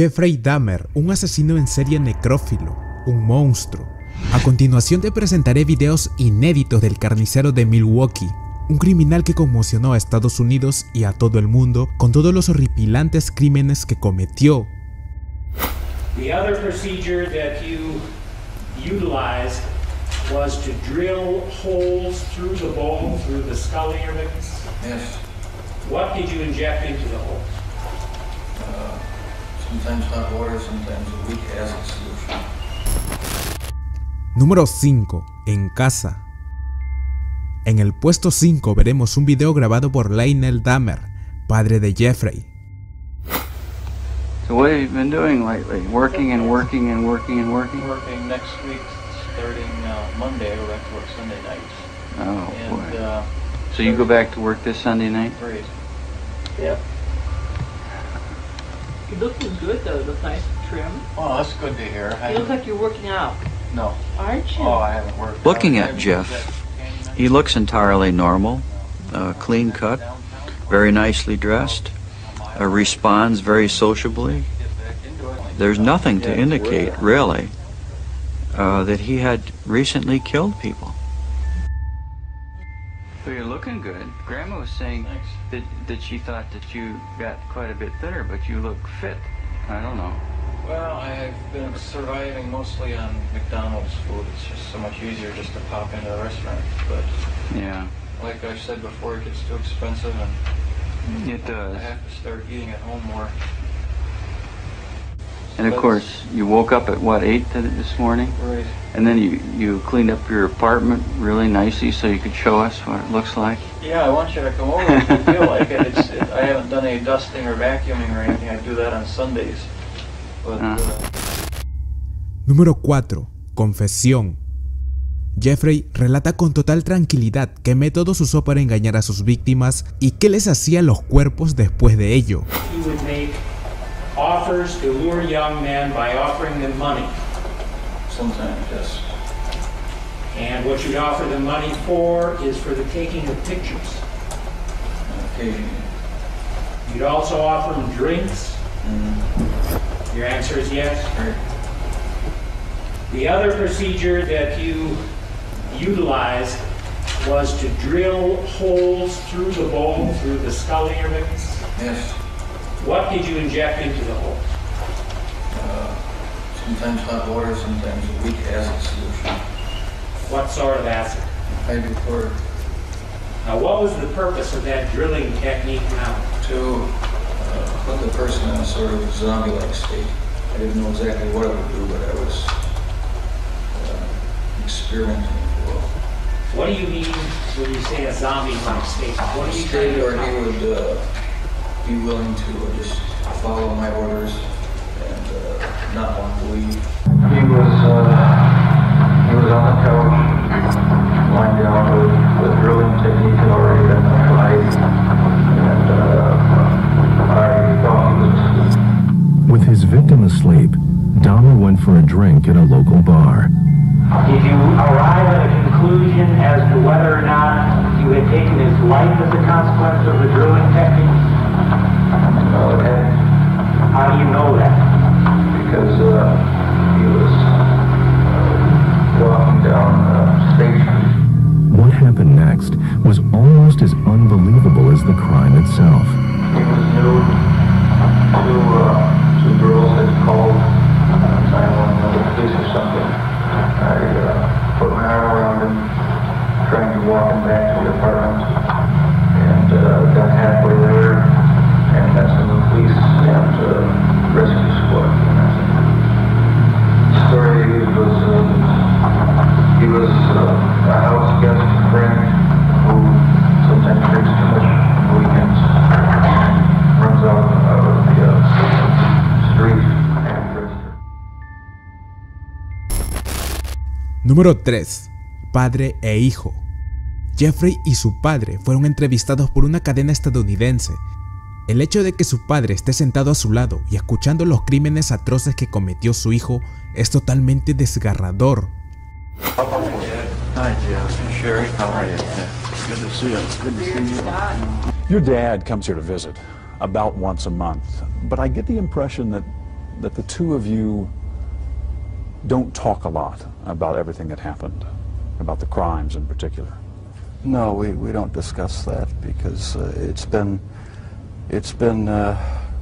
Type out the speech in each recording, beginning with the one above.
Jeffrey Dahmer, un asesino en serie necrófilo, un monstruo. A continuación te presentaré videos inéditos del carnicero de Milwaukee, un criminal que conmocionó a Estados Unidos y a todo el mundo con todos los horripilantes crímenes que cometió. The other procedure that you utilized was to drill holes through the bone, through the skull areas. Yes. What did you inject into the holes? Sometimes hot water, sometimes a weak acid solution. Número 5. En casa. En el puesto 5 veremos un video grabado por Lionel Dahmer, padre de Jeffrey. So what have you been doing lately? Working and working and working and working? Working next week, starting Monday, I go back to work Sunday nights. Oh, And, boy. So you go back to work this Sunday night? Great. Yep. You looking good though, look nice and trim. Oh, that's good to hear. You look like you're working out. No. Aren't you? Oh, I haven't worked. Looking at Jeff, he looks entirely normal, clean cut, very nicely dressed, responds very sociably. There's nothing to indicate, really, that he had recently killed people. So you're looking good. Grandma was saying that she thought that you got quite a bit thinner, but you look fit. I don't know. Well, I've been surviving mostly on McDonald's food. It's just so much easier just to pop into a restaurant. But Yeah, like I said before, it gets too expensive, and it does. I have to start eating at home more. And of course, you woke up at what, 8 this morning? Right. And then you cleaned up your apartment really nicely so you could show us what it looks like. Yeah, I want you to come over if you feel like it. I haven't done any dusting or vacuuming or anything. I do that on Sundays. But, Número 4. Confesión. Jeffrey relata con total tranquilidad qué métodos usó para engañar a sus víctimas y qué les hacía a los cuerpos después de ello. He would make offers to lure young men by offering them money. sometimes, yes. And what you'd offer them money for is for the taking of pictures. Occasionally. You'd also offer them drinks. Your answer is yes? Right. The other procedure that you utilized was to drill holes through the bone, through the skull areas. Yes. What did you inject into the holes? Sometimes hot water, sometimes a weak acid solution. What sort of acid? Hydrochloric. Now, what was the purpose of that drilling technique now? To put the person in a sort of zombie-like state. I didn't know exactly what it would do, but I was experimenting, if you will. What do you mean when you say a zombie-like state? What do you State think? where he would be willing to just follow my orders and not want to leave. He was on the couch, lying down with the drilling technique had already been applied, and I thought he was asleep. With his victim asleep, Dahmer went for a drink at a local bar. Did you arrive at a conclusion as to whether or not you had taken his life as a consequence of the drilling technique? No, it had, How do you know that? because he was walking down State Street. What happened next was almost as unbelievable as the crime itself. He was nude. Two girls had called 911 police or something. I put my arm around him, trying to walk him back to the apartment, and got halfway there, and that's when the police and rescue squad came in. The story he was a house guest friend who sometimes drinks too much on the weekends, runs out of the street and drinks. Número 3. Padre e hijo. Jeffrey y su padre fueron entrevistados por una cadena estadounidense. El hecho de que su padre esté sentado a su lado y escuchando los crímenes atroces que cometió su hijo es totalmente desgarrador. Hi, Jeff. Sherry, how are you? Good to see you. Good to see you. Your dad comes here to visit about once a month, but I get the impression that that the two of you don't talk a lot about everything that happened, about the crimes in particular. No, we don't discuss that because it's been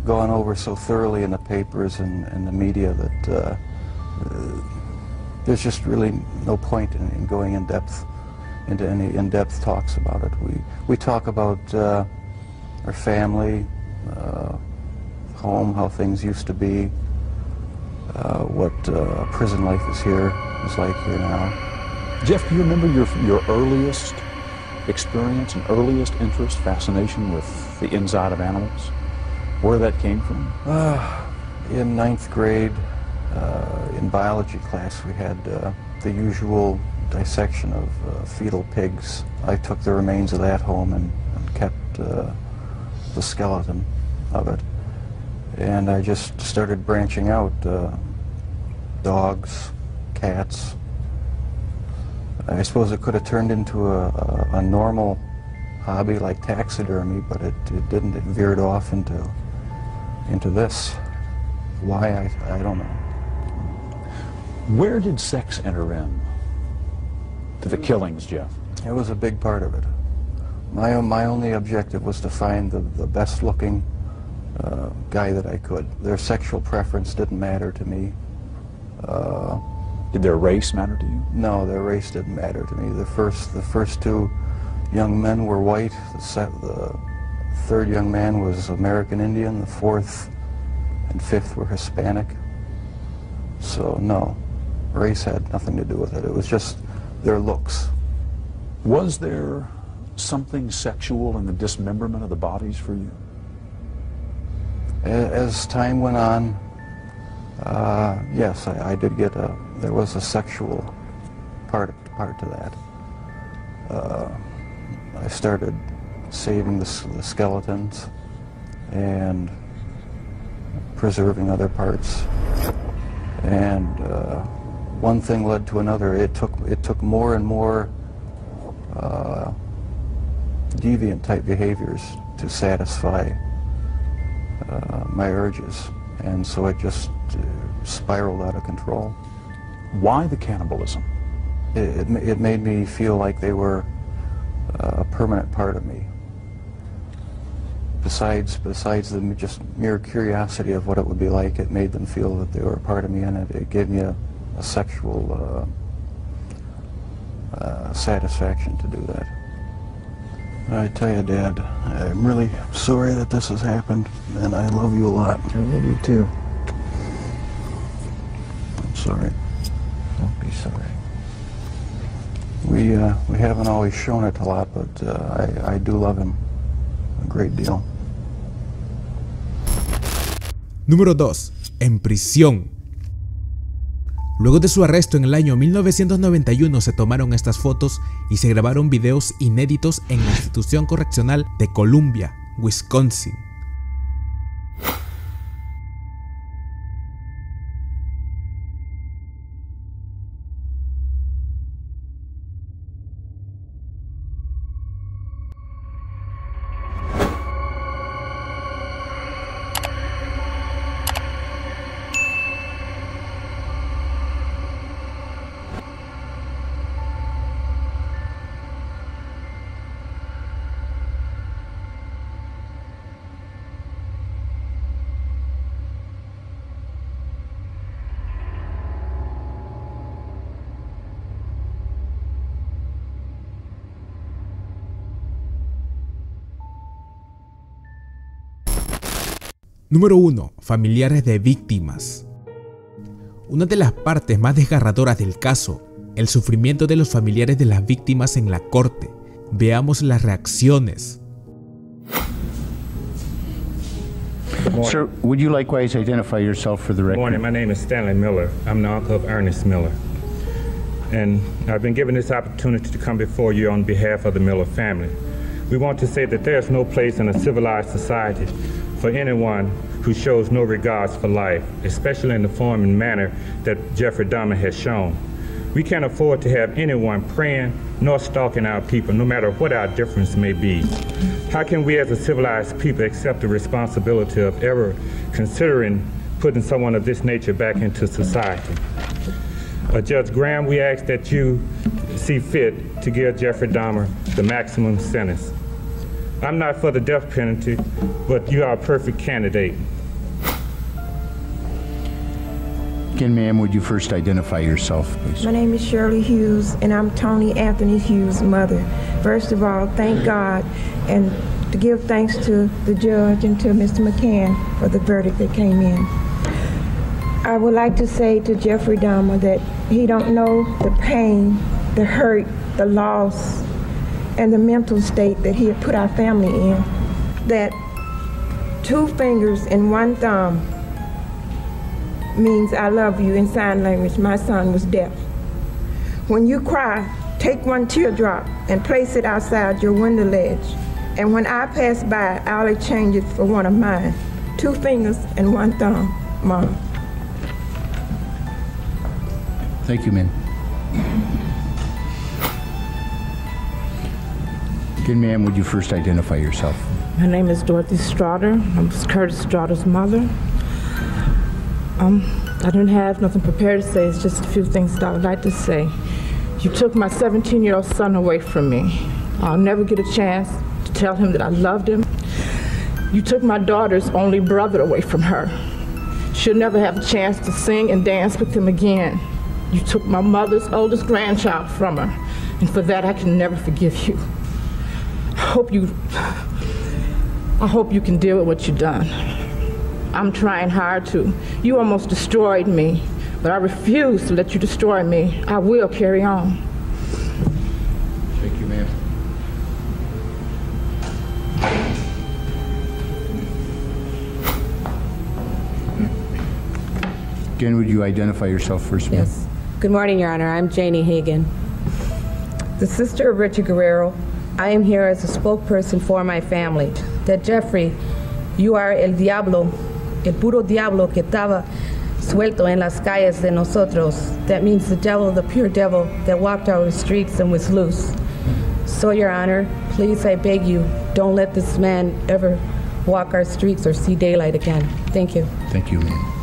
gone over so thoroughly in the papers and the media that there's just really no point in going into any in-depth talks about it. We talk about our family, home, how things used to be, what prison life is like here now. Jeff, do you remember your earliest experience and earliest interest, fascination with the inside of animals? Where that came from? In 9th grade, in biology class, we had the usual dissection of fetal pigs. I took the remains of that home and kept the skeleton of it. And I just started branching out, dogs, cats. I suppose it could have turned into a normal hobby like taxidermy, but it didn't. It veered off into this. Why, I don't know. Where did sex enter in to the killings, Jeff? It was a big part of it. My only objective was to find the best looking guy that I could. Their sexual preference didn't matter to me. Did their race matter to you? No, their race didn't matter to me. The first two young men were white. The third young man was American Indian. The fourth and fifth were Hispanic. So no, race had nothing to do with it. It was just their looks. Was there something sexual in the dismemberment of the bodies for you? As time went on, yes, I did get there was a sexual part to that. I started saving the skeletons and preserving other parts, and one thing led to another. It took more and more deviant type behaviors to satisfy my urges, and so it just spiraled out of control. Why the cannibalism? It made me feel like they were a permanent part of me. Besides the just mere curiosity of what it would be like, it made them feel that they were a part of me, and it gave me a sexual satisfaction to do that. I tell you, Dad, I'm really sorry that this has happened, and I love you a lot. I love you too. I'm sorry. Don't be sorry. We haven't always shown it a lot, but I do love him a great deal. Número 2. En prisión. Luego de su arresto en el año 1991 se tomaron estas fotos y se grabaron videos inéditos en la institución correccional de Columbia, Wisconsin. Número 1. Familiares de víctimas. Una de las partes más desgarradoras del caso, el sufrimiento de los familiares de las víctimas en la corte. Veamos las reacciones. Sir, would you likewise identify yourself for the record? Good morning, my name is Stanley Miller. I'm the uncle of Ernest Miller. And I've been given this opportunity to come before you on behalf of the Miller family. We want to say that there's no place in a civilized society for anyone who shows no regards for life, especially in the form and manner that Jeffrey Dahmer has shown. We can't afford to have anyone preying nor stalking our people, no matter what our difference may be. How can we as a civilized people accept the responsibility of ever considering putting someone of this nature back into society. Judge Graham, we ask that you see fit to give Jeffrey Dahmer the maximum sentence. I'm not for the death penalty, but you are a perfect candidate. Again, ma'am, would you first identify yourself, please? My name is Shirley Hughes, and I'm Tony Anthony Hughes' mother. First of all, thank God, and to give thanks to the judge and to Mr. McCann for the verdict that came in. I would like to say to Jeffrey Dahmer that he don't know the pain, the hurt, the loss, and the mental state that he had put our family in. That 2 fingers and 1 thumb means I love you in sign language. My son was deaf. When you cry, take 1 teardrop and place it outside your window ledge. And when I pass by, I'll exchange it for 1 of mine. 2 fingers and 1 thumb, Mom. Thank you, ma'am. Again, ma'am, would you first identify yourself? My name is Dorothy Strader. I'm Curtis Strader's mother. I didn't have nothing prepared to say. It's just a few things that I would like to say. You took my 17-year-old son away from me. I'll never get a chance to tell him that I loved him. You took my daughter's only brother away from her. She'll never have a chance to sing and dance with him again. You took my mother's oldest grandchild from her, and for that I can never forgive you. I hope you can deal with what you've done. I'm trying hard to. You almost destroyed me, but I refuse to let you destroy me. I will carry on. Thank you, ma'am. Again, would you identify yourself first, ma'am? Yes. Good morning, Your Honor. I'm Janie Hagan, the sister of Richard Guerrero. I am here as a spokesperson for my family. That Jeffrey, you are el diablo, el puro diablo que estaba suelto en las calles de nosotros. That means the devil, the pure devil that walked our streets and was loose. So, Your Honor, please, I beg you, don't let this man ever walk our streets or see daylight again. Thank you. Thank you, ma'am.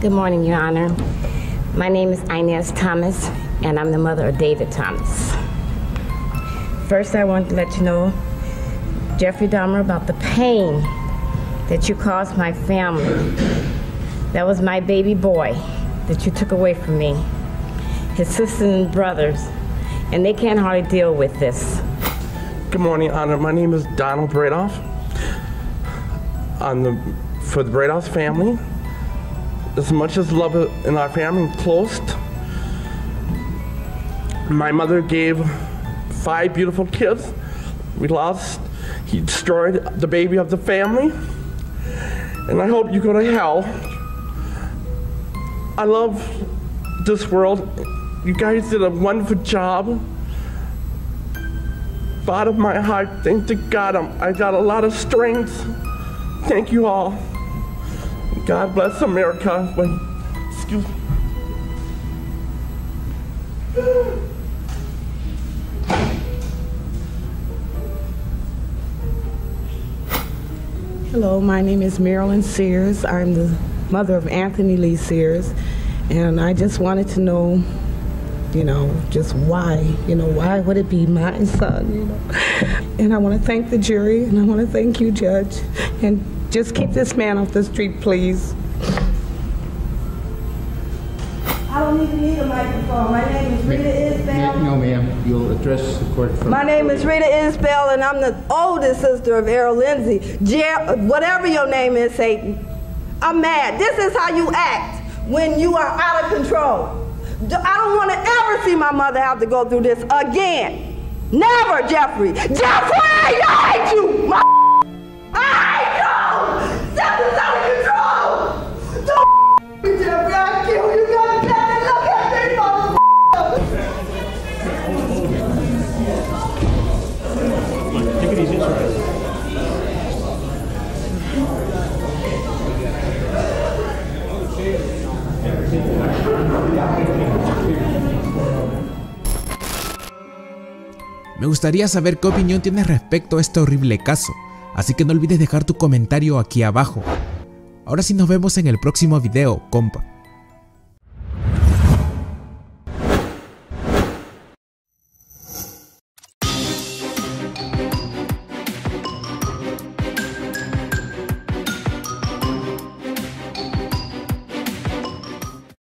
Good morning, Your Honor. My name is Inez Thomas, and I'm the mother of David Thomas. First, I want to let you know, Jeffrey Dahmer, about the pain that you caused my family. That was my baby boy that you took away from me, his sisters and brothers, and they can't hardly deal with this. Good morning, Your Honor. My name is Donald Bradoff. For the Bradoff family, as much as love in our family close, my mother gave 5 beautiful kids. We lost, he destroyed the baby of the family, and I hope you go to hell. I love this world. You guys did a wonderful job. Bottom of my heart, thank to God, I got a lot of strength. Thank you all. God bless America. Excuse me. Hello, my name is Marilyn Sears. I'm the mother of Anthony Lee Sears, and I just wanted to know, just why, why would it be my son, And I want to thank the jury, and I want to thank you, Judge, and just keep this man off the street, please. I don't even need a microphone. My name is Rita Isbell. No, ma'am. You'll address the court from... My name is Rita Isbell, and I'm the oldest sister of Errol Lindsay. Whatever your name is, Satan, I'm mad. This is how you act when you are out of control. I don't want to ever see my mother have to go through this again. Never, Jeffrey. Jeffrey, I hate you. I hate you. Something's out of control. Don't me, Jeffrey. I'll kill you. God damn it. Look at me, motherfucker. Take it easy. It's okay. Me gustaría saber qué opinión tienes respecto a este horrible caso, así que no olvides dejar tu comentario aquí abajo. Ahora sí nos vemos en el próximo video, compa.